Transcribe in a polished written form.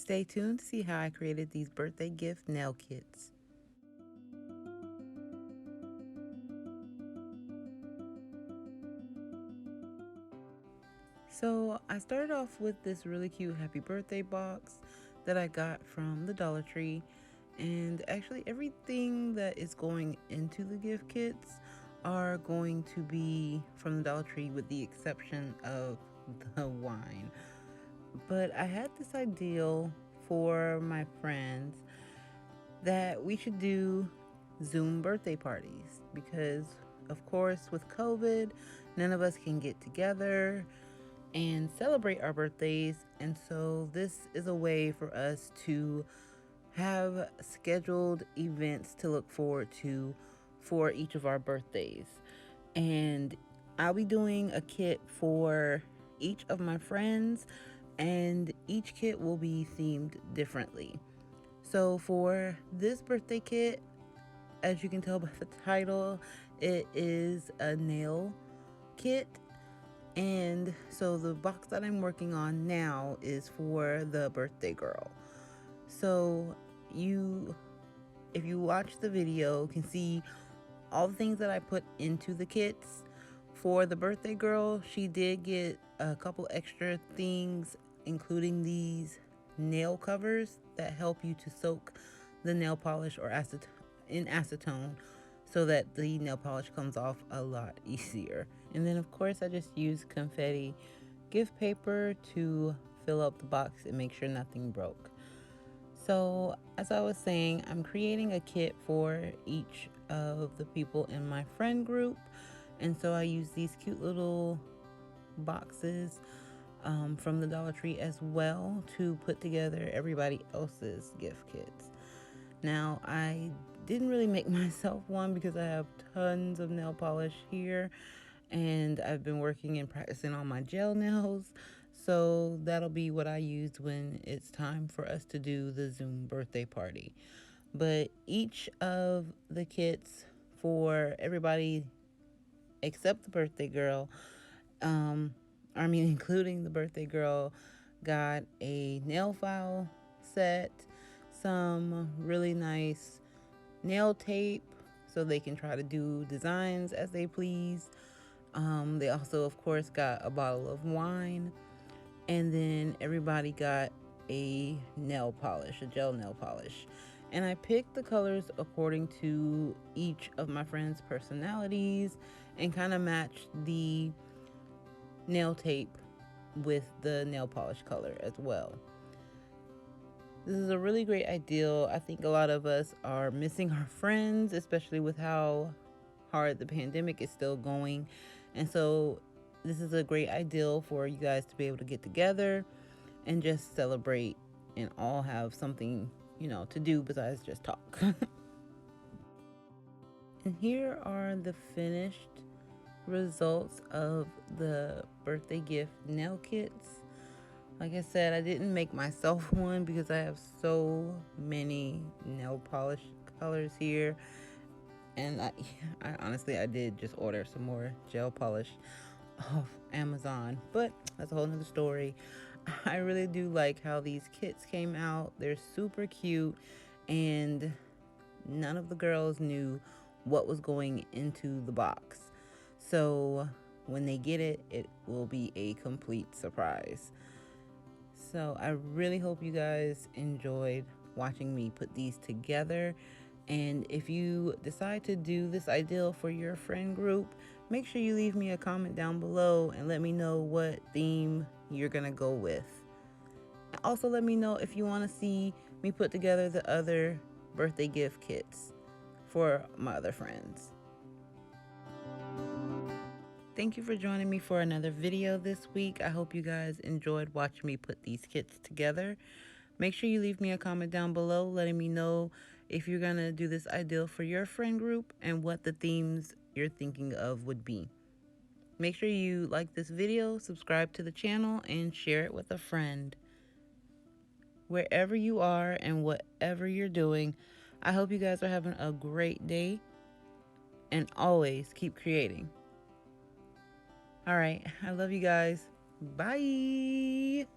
Stay tuned to see how I created these birthday gift nail kits. So I started off with this really cute happy birthday box that I got from the Dollar Tree. And actually everything that is going into the gift kits are going to be from the Dollar Tree with the exception of the wine. But I had this ideal for my friends that we should do Zoom birthday parties because, of course, with COVID, none of us can get together and celebrate our birthdays. And so this is a way for us to have scheduled events to look forward to for each of our birthdays. And I'll be doing a kit for each of my friends, and each kit will be themed differently. So for this birthday kit, as you can tell by the title, it is a nail kit. And so the box that I'm working on now is for the birthday girl. So if you watch the video, can see all the things that I put into the kits. For the birthday girl, she did get a couple extra things, including these nail covers that help you to soak the nail polish or in acetone so that the nail polish comes off a lot easier. And then of course I just use confetti gift paper to fill up the box and make sure nothing broke. So as I was saying, I'm creating a kit for each of the people in my friend group. And so I use these cute little boxes from the Dollar Tree as well to put together everybody else's gift kits. Now, I didn't really make myself one because I have tons of nail polish here and I've been working and practicing on my gel nails. So that'll be what I use when it's time for us to do the Zoom birthday party. But each of the kits for everybody except the birthday girl, including the birthday girl, got a nail file set, some really nice nail tape so they can try to do designs as they please. They also, of course, got a bottle of wine, and then everybody got a nail polish, a gel nail polish. And I picked the colors according to each of my friends' personalities and kind of matched the nail tape with the nail polish color as well. This is a really great ideal. I think a lot of us are missing our friends, especially with how hard the pandemic is still going. And so this is a great ideal for you guys to be able to get together and just celebrate and all have something, to do besides just talk. And here are the finished results of the birthday gift nail kits. Like I said, I didn't make myself one because I have so many nail polish colors here. And I honestly did just order some more gel polish off Amazon, but that's a whole nother story. I really do like how these kits came out. They're super cute, and none of the girls knew what was going into the box. So when they get it, it will be a complete surprise. So I really hope you guys enjoyed watching me put these together. And if you decide to do this ideal for your friend group, make sure you leave me a comment down below and let me know what theme you're gonna go with. Also, let me know if you want to see me put together the other birthday gift kits for my other friends. Thank you for joining me for another video this week. I hope you guys enjoyed watching me put these kits together. Make sure you leave me a comment down below letting me know if you're going to do this ideal for your friend group and what the themes you're thinking of would be. Make sure you like this video, subscribe to the channel, and share it with a friend. Wherever you are and whatever you're doing, I hope you guys are having a great day, and always keep creating. All right, I love you guys. Bye.